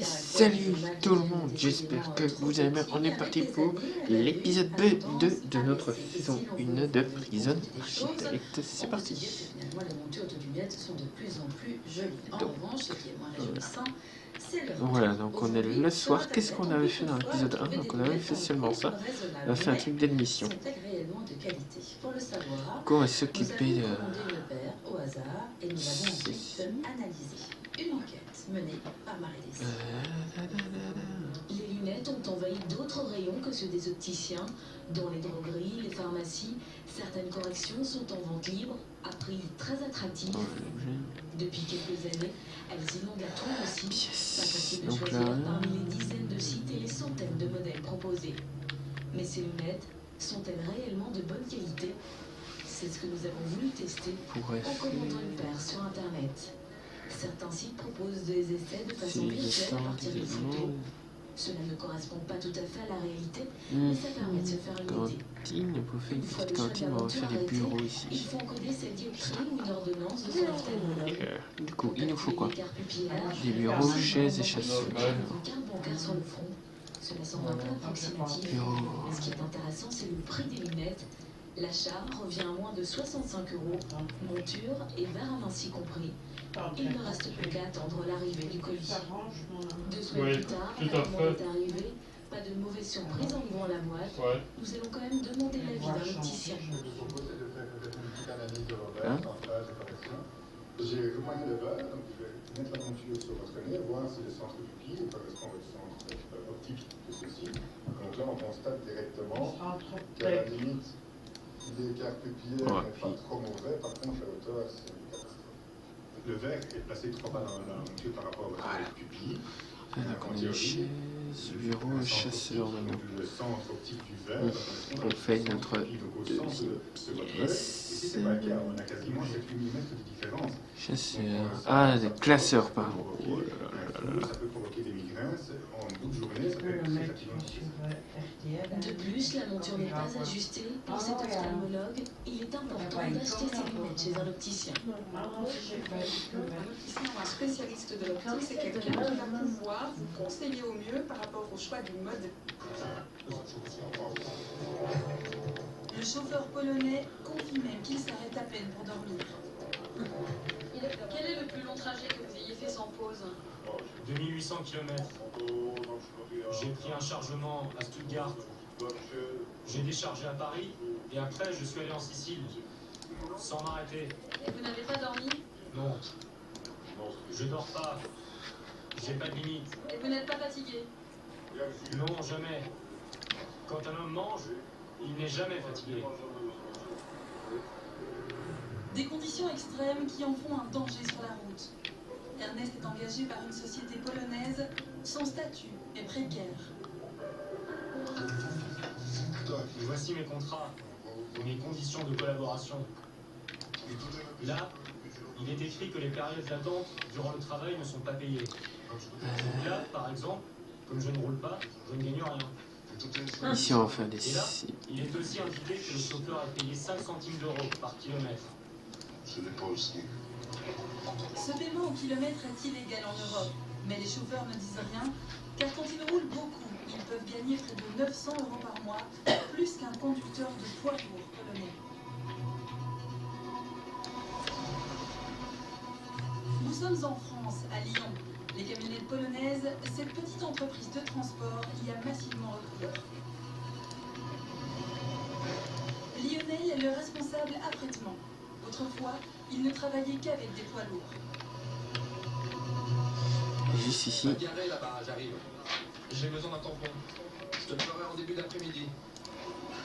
Salut tout le monde, j'espère que vous allez bien. On est parti pour l'épisode 2 de notre saison 1 de Prison Architect. C'est parti. Voilà, donc on est le soir. Qu'est-ce qu'on avait fait dans l'épisode 1? Donc on avait fait seulement ça. On a fait un truc d'admission. Qu'on va s'occuper de... Une enquête menée par Marie-Lise. Les lunettes ont envahi d'autres rayons que ceux des opticiens. Dans les drogueries, les pharmacies, certaines corrections sont en vente libre à prix très attractif. Depuis quelques années, elles inondent la tour aussi. Pas facile de choisir parmi les dizaines de sites et les centaines de modèles proposés. Mais ces lunettes sont-elles réellement de bonne qualité? C'est ce que nous avons voulu tester en commandant une paire sur internet. Certains sites proposent des essais de façon virtuelle à partir de photos. Cela ne correspond pas tout à fait à la réalité, mais ça permet de se faire une idée. Cantine, pour faire une petite cantine, on va faire des bureaux ici. Il faut encoder cette dioptrie ou une ordonnance de son ophtalmologue. Du coup, il nous faut quoi? Des bureaux, chaises et chasseurs. Carte bancaire sur le front. Cela semble un peu approximatif. Mais ce qui est intéressant, c'est le prix des lunettes. L'achat revient à moins de 65 €, monture et verre à main y compris. Il ne reste plus qu'à attendre l'arrivée du colis. 2 semaines plus tard, la commande est arrivée. Pas de mauvaise surprise en ouvrant la boîte. Nous allons quand même demander l'avis d'un opticien. J'ai recommandé le verre, donc je vais mettre la monture sur votre nez, voir si le centre du pied correspond à votre centre optique de ceci. Donc là, on constate directement qu'à la limite, l'écart pupillaire n'est pas trop mauvais, par contre, la hauteur, c'est une catastrophe. Le verre est placé trop bas dans la monture par rapport à votre pupille. Donc on a les chaises, bureaux, chasseurs maintenant. Le centre optique du verre, on fait notre deuxième pièce. On a quasiment 7 mm de différence. Chasseurs. Ah, des classeurs, pardon. Oh là là. Ça peut provoquer des migraines en bout de journée, ça peut être très fatigant. De plus, la monture n'est pas ajustée. Pour cet ophtalmologue, il est important d'acheter ses lunettes chez un opticien. Un opticien ou un spécialiste de l'optique, c'est quelqu'un qui va pouvoir vous conseiller au mieux par rapport au choix du mode. Le chauffeur polonais confie même qu'il s'arrête à peine pour dormir. Quel est le plus long trajet que vous ayez fait sans pause? 2800 km. J'ai pris un chargement à Stuttgart. J'ai déchargé à Paris et après je suis allé en Sicile. Sans m'arrêter. Et vous n'avez pas dormi? Non. Je dors pas. J'ai pas de limite. Et vous n'êtes pas fatigué? Non, jamais. Quand un homme mange, il n'est jamais fatigué. Des conditions extrêmes qui en font un danger sur la route. Ernest est engagé par une société polonaise. Son statut est précaire. Voici mes contrats et mes conditions de collaboration. Là, il est écrit que les périodes d'attente durant le travail ne sont pas payées. Là, par exemple, comme je ne roule pas, je ne gagne rien. Ici, on va faire des... Et là, il est aussi indiqué que le chauffeur est payé 5 centimes d'euros par kilomètre. Ce paiement au kilomètre est illégal en Europe, mais les chauffeurs ne disent rien, car quand ils roulent beaucoup, ils peuvent gagner près de 900 € par mois, plus qu'un conducteur de poids lourd polonais. Nous sommes en France, à Lyon. Les camionnettes polonaises, cette petite entreprise de transport y a massivement recours. Lionel est le responsable affrètement. Autrefois, il ne travaillait qu'avec des poids lourds. Juste ici. Garé là-bas, j'arrive. J'ai besoin d'un tampon. Je te le ferai en début d'après-midi.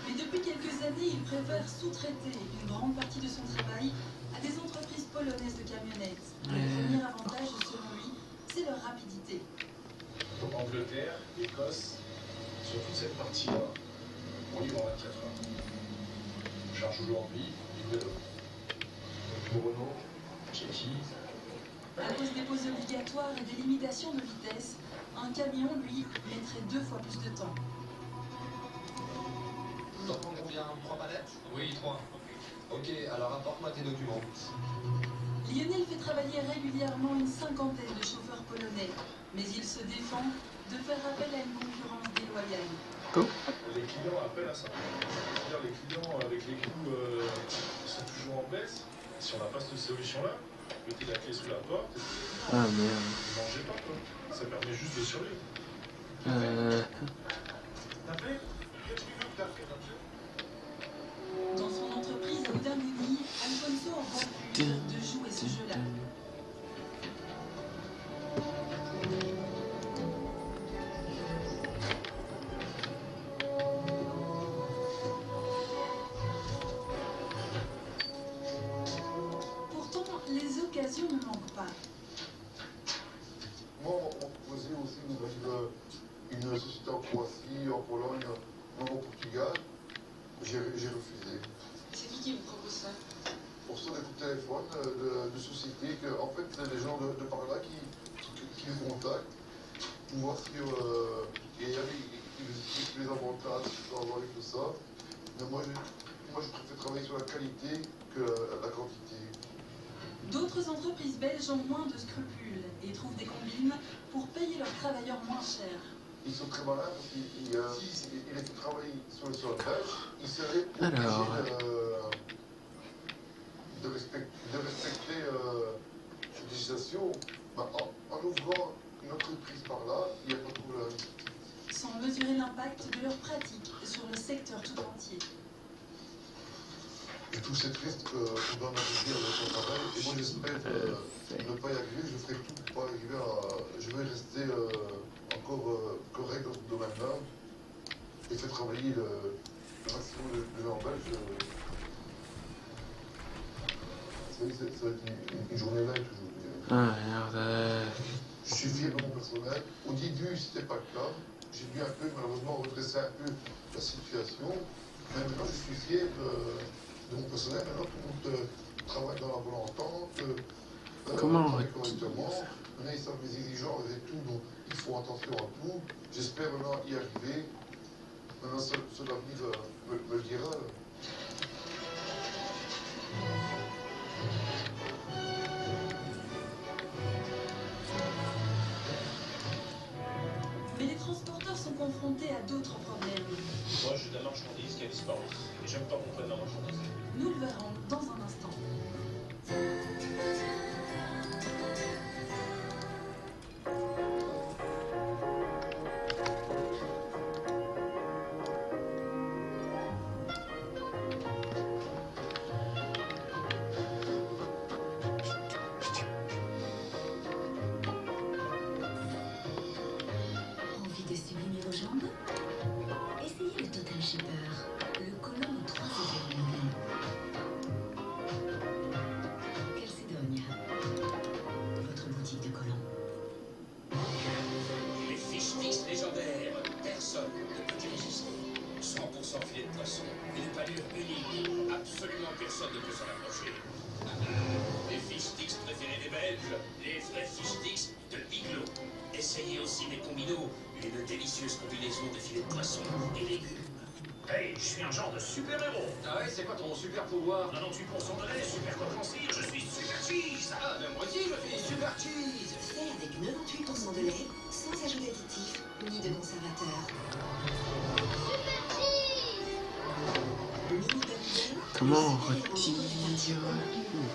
Mais depuis quelques années, il préfère sous-traiter une grande partie de son travail à des entreprises polonaises de camionnettes. Le premier avantage, selon lui, c'est leur rapidité. Donc Angleterre, Écosse, sur toute cette partie-là, on livre en 24 heures. On charge aujourd'hui, livré demain. Donc Renault, Tchéquie. À cause des pauses obligatoires et des limitations de vitesse, un camion, lui, mettrait 2 fois plus de temps. T'en prends combien? 3 palettes? Oui, 3. Ok, alors apporte-moi tes documents. Lionel fait travailler régulièrement une cinquantaine de chauffeurs polonais, mais il se défend de faire appel à une concurrence déloyale. Les clients appellent à ça. C'est-à-dire les clients avec les coûts qui sont toujours en baisse, si on n'a pas cette solution-là, mettez la clé sous la porte et Ah merde. ne mangez pas quoi. Ça permet juste de survivre. T'as fait? Qu'est-ce que tu veux que t'as fait? Dans son entreprise à Oudingouni, Alfonso en rend plus de jouer ce jeu-là. Pourtant, les occasions ne manquent pas. Moi, on m'a proposé aussi d'ouvrir une société en Croatie, en Pologne, même au Portugal. J'ai refusé. C'est qui vous propose ça? Pour ça, des coups de téléphone de sociétés que, en fait, les gens de par là qui me contactent pour voir ce qu'il y a, les avantages qu'il faut avoir et tout ça. Mais moi, je préfère travailler sur la qualité que la quantité. D'autres entreprises belges ont moins de scrupules et trouvent des combines pour payer leurs travailleurs moins cher. Ils sont très malins parce qu'ils les font travailler sur le sol belge. Ils seraient Alors. obligés de respecter cette législation. Bah, en ouvrant une entreprise par là, il n'y a pas de problème. Sans mesurer l'impact de leurs pratiques sur le secteur tout entier. Et tout c'est triste qu'on doit arriver avec son travail. Et moi j'espère ne pas y arriver. Je ferai tout pour pas arriver à. Je vais rester encore correct dans ce domaine-là et faire travailler le maximum de gens belges. Ça va être une journée light aujourd'hui. Ah merde. Je suis fier de mon personnel. Au début, c'était pas le cas. J'ai dû un peu, malheureusement, redresser un peu la situation. Mais maintenant, je suis fier de mon personnel. Maintenant, tout le monde travaille dans la bonne entente. Comment travaille correctement. Maintenant, ils savent les exigences et tout, donc ils font attention à tout. J'espère maintenant y arriver. Maintenant, seul l'avenir me le dira. Mais les transporteurs sont confrontés à d'autres problèmes. Moi, j'ai de la marchandise qui a disparu. Et j'aime pas qu'on prenne la marchandise. Nous le verrons dans un instant. Envie de sublimer vos jambes? Essayez le Total Shaper, le collant aux 3 effets renouvelés. Calcédonia, votre boutique de collants. Les fiches fixes légendaires, personne ne peut y résister. 100% filet de poisson, une pâlure unique, absolument personne ne peut s'en approcher. Les fiches fixes préférées des Belges, les vrais fiches fixes de Biglo. Essayez aussi mes combinaux, une délicieuse combinaison de filets de poisson et légumes. Hey, je suis un genre de super-héros. Ah ouais, c'est quoi ton super pouvoir? 98% de lait, super compréhensible, je suis super cheese. Ah, ben moi aussi je suis super cheese. Fait avec 98% de lait, sans ajout d'additifs ni de conservateurs. Mini Babybel, Comment on le retire?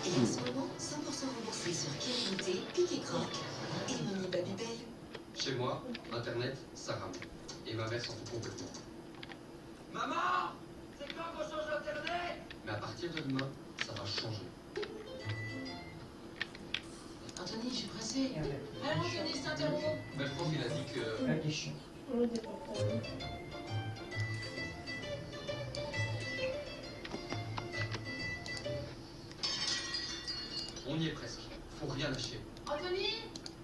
et en ce moment, 100% remboursé sur Kirimouté, Pique et Croque et Mini Babybel. Chez moi, Internet, ça rame. Et ma mère s'en fout complètement. Maman, c'est quand qu'on change Internet? Mais à partir de demain, ça va changer. Anthony, je suis pressée. Alors, Anthony, c'est interro. Ben, je pense qu'il a dit que... On y est presque. Faut rien lâcher. Anthony,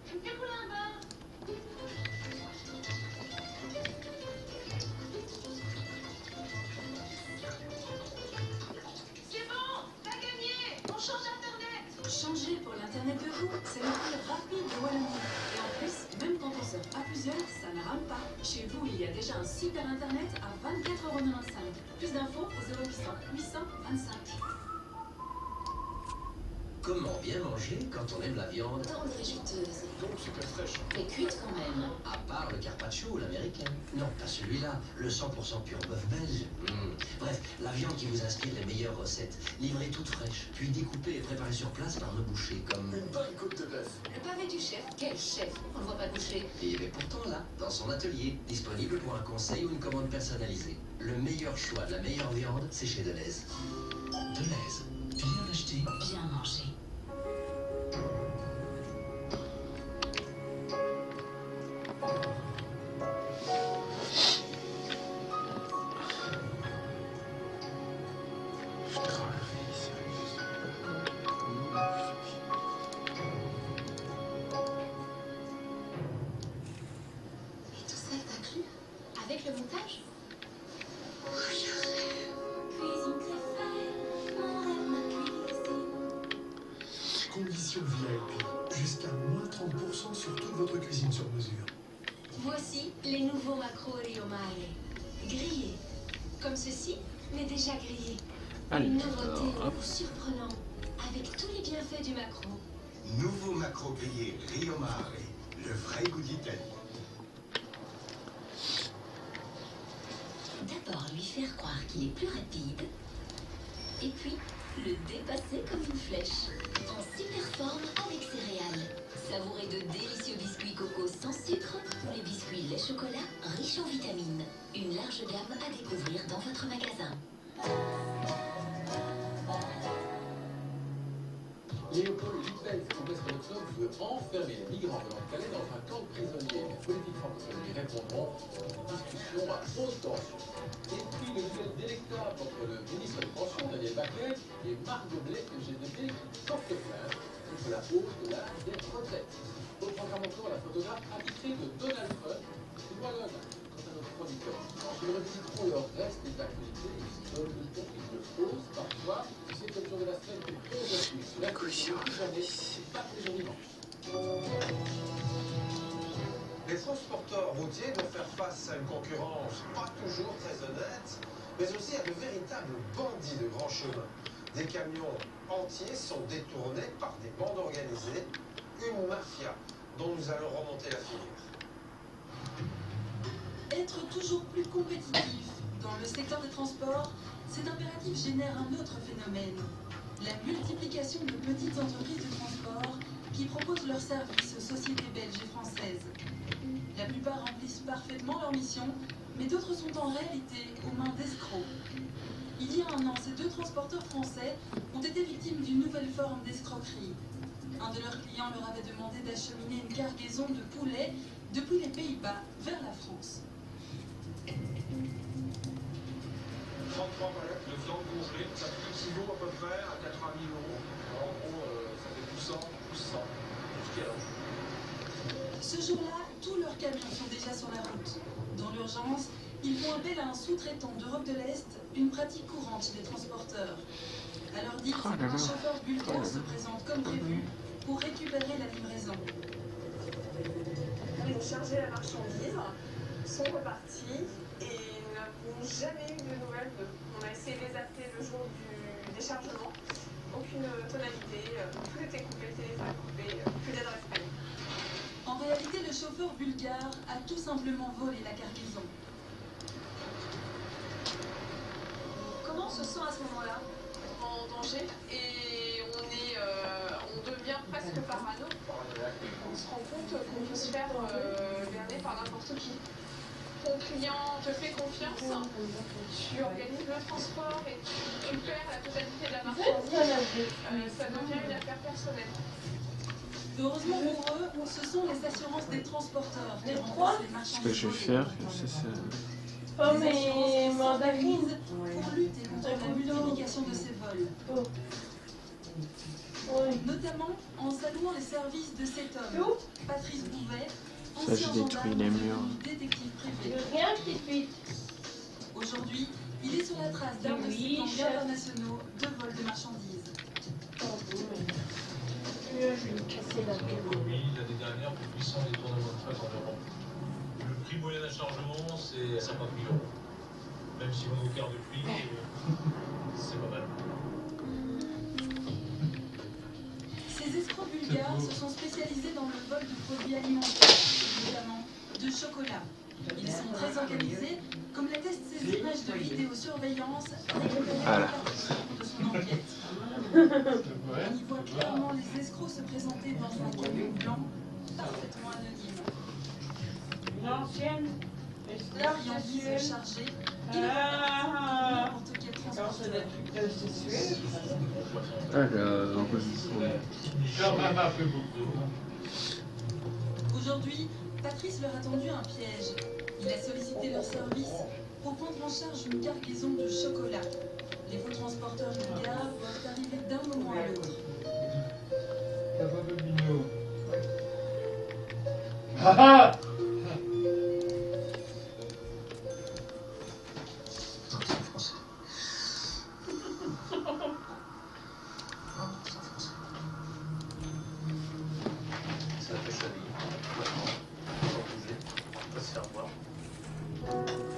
je me fais couler un bain. C'est bon, t'as gagné. On change Internet. Changer pour l'Internet de vous, c'est le plus rapide de Wallonie. Et en plus, même quand on surfe à plusieurs, ça ne rame pas. Chez vous, il y a déjà un super Internet à 24,95 €. Plus d'infos au 0800 825. Comment bien manger quand on aime la viande? Tendre et juteuse. Donc super fraîche. Mais cuite quand même. À part le carpaccio ou l'américaine. Non, pas celui-là, le 100% pur bœuf belge. Bref, la viande qui vous inspire les meilleures recettes, livrée toute fraîche, puis découpée et préparée sur place par nos bouchers, comme... Une bonne côte de bœuf. Le pavé du chef. Quel chef? On le voit pas coucher. Et il est pourtant là, dans son atelier, disponible pour un conseil ou une commande personnalisée. Le meilleur choix de la meilleure viande, c'est chez Deleuze. Deleuze, bien acheté. Bien mangé. Je travaille, sérieusement. Et tout ça est inclus? Avec le montage? Cuisine très mon rêve, ma cuisine. Conditions VIP. Jusqu'à moins 30% sur toute votre cuisine sur mesure. Voici les nouveaux macros Rio Mare. Grillés. Comme ceci, mais déjà grillés. Allez, Une nouveauté hop. surprenante, avec tous les bienfaits du macro. Nouveau macro grillé Rio Mare, le vrai goût d'Italie. D'abord lui faire croire qu'il est plus rapide, et puis le dépasser comme une flèche. En super forme avec céréales. Savourez de délicieux biscuits coco sans sucre ou les biscuits lait chocolat riches en vitamines. Une large gamme à découvrir dans votre magasin. Léopold Wittfeld, Congrès Club veut enfermer les migrants venant de Calais dans un camp de prisonniers. Les politiques francophones lui répondront. Une discussion à haute tension. Et puis le duel délectable entre le ministre des Pensions, Daniel Baquet, et Marc Goblet, LGDB, qui porte plainte contre la hausse de l'âge des retraites. Au programme encore, la photographe attitrée de Donald Trump, c'est Wallon. Quant à notre producteur, ils revisiteront le reste des actualités et ils donnent le ton qu'ils le posent parfois. C'est comme jour de la semaine du 11 avril. Cela fait plus jamais, c'est pas tous les jours dimanche. Les transporteurs routiers doivent faire face à une concurrence pas toujours très honnête, mais aussi à de véritables bandits de grands chemins. Des camions entiers sont détournés par des bandes organisées, une mafia dont nous allons remonter la filière. Être toujours plus compétitif dans le secteur des transports, cet impératif génère un autre phénomène. La multiplication de petites entreprises de transport qui proposent leurs services aux sociétés belges et françaises. La plupart remplissent parfaitement leur mission, mais d'autres sont en réalité aux mains d'escrocs. Il y a un an, ces deux transporteurs français ont été victimes d'une nouvelle forme d'escroquerie. Un de leurs clients leur avait demandé d'acheminer une cargaison de poulet depuis les Pays-Bas vers la France. 33 palettes de viande congelée, ça équivaut à peu près à 80 000 euros. Alors, en gros, ça fait plus 100, plus 100, jusqu'à là. Ce jour-là, tous leurs camions sont déjà sur la route. Dans l'urgence, ils font appel à un sous-traitant d'Europe de l'Est, une pratique courante chez les transporteurs. À leur dire qu'un chauffeur bulgare se présente comme prévu pour récupérer la livraison. Ils ont chargé la marchandise, sont repartis et n'avons jamais eu de nouvelles d'eux. On a essayé de les appeler le jour du déchargement. Aucune tonalité, tout était coupé, téléphone coupé, plus d'adresse mail. En réalité, le chauffeur bulgare a tout simplement volé la cargaison. Comment on se sent à ce moment-là? En danger et on devient presque parano. On se rend compte qu'on peut se faire berner par n'importe qui. Ton client te fait confiance, tu organises le transport et tu perds la totalité de la marchandise. Ça devient une affaire personnelle. Heureusement pour eux, ce sont les assurances des transporteurs qui remplacent les marchandises. Ce que je vais faire, c'est ça. Oh mais mandarine pour lutter contre la multiplication de ces vols. Notamment en saluant les services de cet homme, Patrice Bouvet, Ça, j'ai détruit les murs. détective privé. Rien qui suite. Aujourd'hui, il est sur la trace d'un de ces camps internationaux de vol de marchandises. Je vais casser la gueule. Oui, l'année dernière, plus puissant des tournements de fret en Europe. Le prix moyen d'achargement, c'est 50 000 euros. Même si on est au quart de prix, c'est pas mal. Bulgares se sont spécialisés dans le vol de produits alimentaires, notamment de chocolat. Ils sont très organisés, comme l'attestent ces images de vidéosurveillance récupérées par la de son enquête. On y voit clairement les escrocs se présenter dans un camion blanc, parfaitement anonyme. L'ancienne La friandise chargée, il est n'importe quel transporteur. Aujourd'hui, Patrice leur a tendu un piège. Il a sollicité leur service pour prendre en charge une cargaison de chocolat. Les faux transporteurs bulgares doivent arriver d'un moment à l'autre.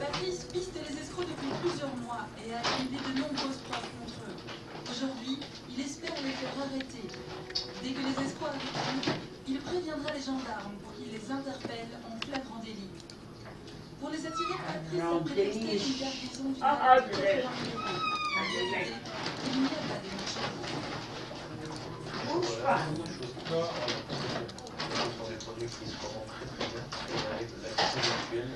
Patrice piste les escrocs depuis plusieurs mois et a accumulé de nombreuses preuves contre eux. Aujourd'hui, il espère les faire arrêter. Dès que les escrocs arriveront, il préviendra les gendarmes pour qu'ils les interpellent en flagrant délit. Pour les attirer, Patrice a prétexté une cargaison d'une valeur de 80 000 €. En réalité, il n'y a pas de marché. Bouge pas. Ce sont des produits qui se revendent très très bien et avec de l'accès virtuel.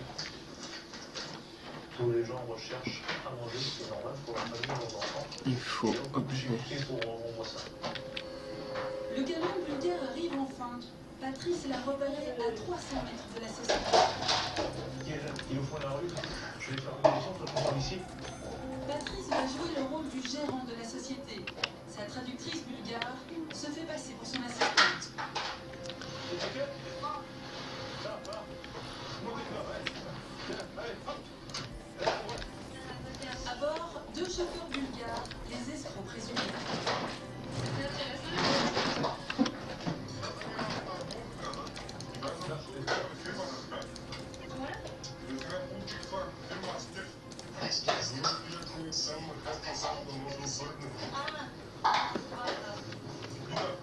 Tous les gens recherchent à manger, c'est normal pour la famille, leurs enfants. Il faut objet. Pour revendre ça. Le camion bulgare arrive enfin. Patrice l'a repéré à 300 mètres de la société. Il nous faut la rue. Je vais faire une émission, toi tu prends ici. Patrice va jouer le rôle du gérant de la société. Sa traductrice bulgare se fait passer pour son assistante. À bord, 2 chauffeurs bulgares, les escrocs présumés.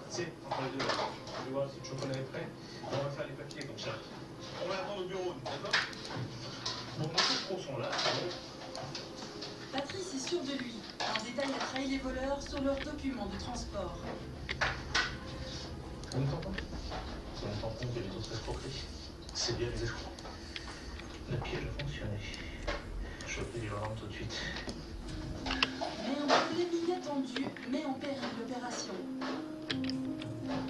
C'est entre les deux. Je vais voir si le chocolat est prêt. On va faire les papiers comme ça. On va attendre au bureau, d'accord? Bon, nos escrocs sont là. Patrice est sûr de lui. Un détail a trahi les voleurs sur leurs documents de transport. On ne t'entend pas. Si on s'en compte, il y a les autres escroqueries. C'est bien les escrocs. Le piège a fonctionné. Je peux les rendre tout de suite. Mais un problème inattendu met en péril l'opération.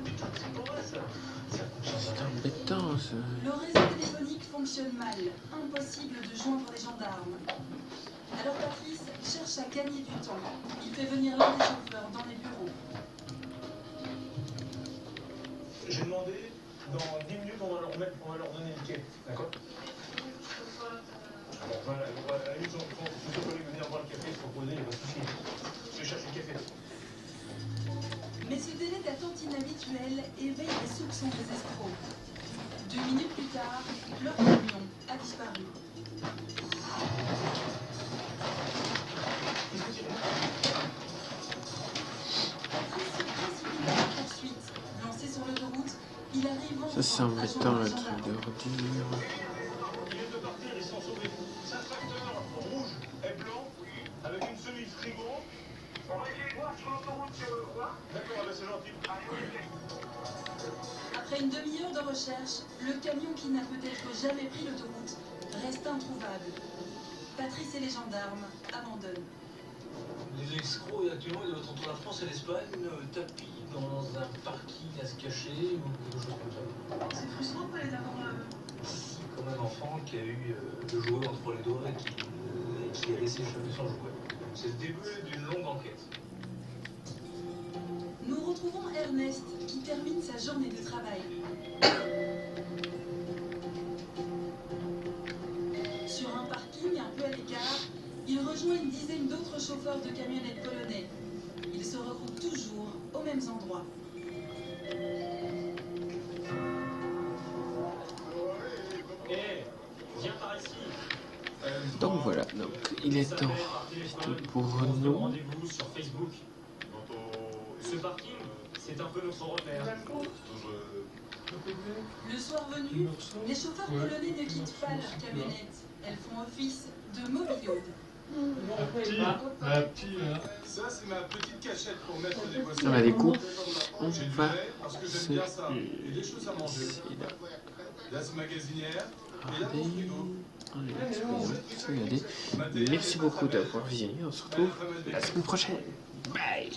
Putain, c'est pas vrai ça. C'est embêtant ça. Le réseau téléphonique fonctionne mal. Impossible de joindre les gendarmes. Alors Patrice cherche à gagner du temps. Il fait venir l'un des chauffeurs dans les bureaux. J'ai demandé, dans 10 minutes, on va leur donner le quai. D'accord? Bon, voilà, à la limite, si vous voulez venir voir le café, se reposer, il n'y a pas de souci. Je cherche le café. Mais ce délai d'attente inhabituel éveille les soupçons des escrocs. 2 minutes plus tard, leur camion a disparu. Patrice se précipite à la poursuite. Lancé sur l'autoroute, il arrive Ça c'est enfin à embêtant joindre le les truc gendarmes. d'ordure. Ils viennent de partir, ils sont sauvés. C'est un tracteur rouge et blanc avec une semi-frigo. On va essayer de voir sur l'autoroute si on le voit. D'accord, c'est gentil. Après une demi-heure de recherche, le camion qui n'a peut-être jamais pris l'autoroute reste introuvable. Patrice et les gendarmes abandonnent. Les escrocs, actuellement, ils doivent être entre la France et l'Espagne, tapis dans un parking à se cacher ou quelque chose comme ça. C'est frustrant de pas les avoir. Si, comme un enfant qui a eu le jouet entre les doigts et qui a laissé échapper son jouet. C'est le début d'une longue enquête. Nous retrouvons Ernest qui termine sa journée de travail. Sur un parking un peu à l'écart, il rejoint une dizaine d'autres chauffeurs de camionnettes polonais. Ils se regroupent toujours aux mêmes endroits. Viens par ici. Donc voilà, donc il est temps pour nous. Rendez-vous sur Facebook. Ce parking, C'est un peu notre repère. Le soir venu, les chauffeurs polonais ne quittent pas leur camionnette. Elles font office de mobilhome. Ça, c'est ma petite cachette pour mettre des boissons. On a des coups. On va Parce que se... j'aime bien ça. Et des choses à manger. La magasinière et la frigo. Regardez. Merci beaucoup d'avoir visionné. On se retrouve la semaine prochaine. Bye.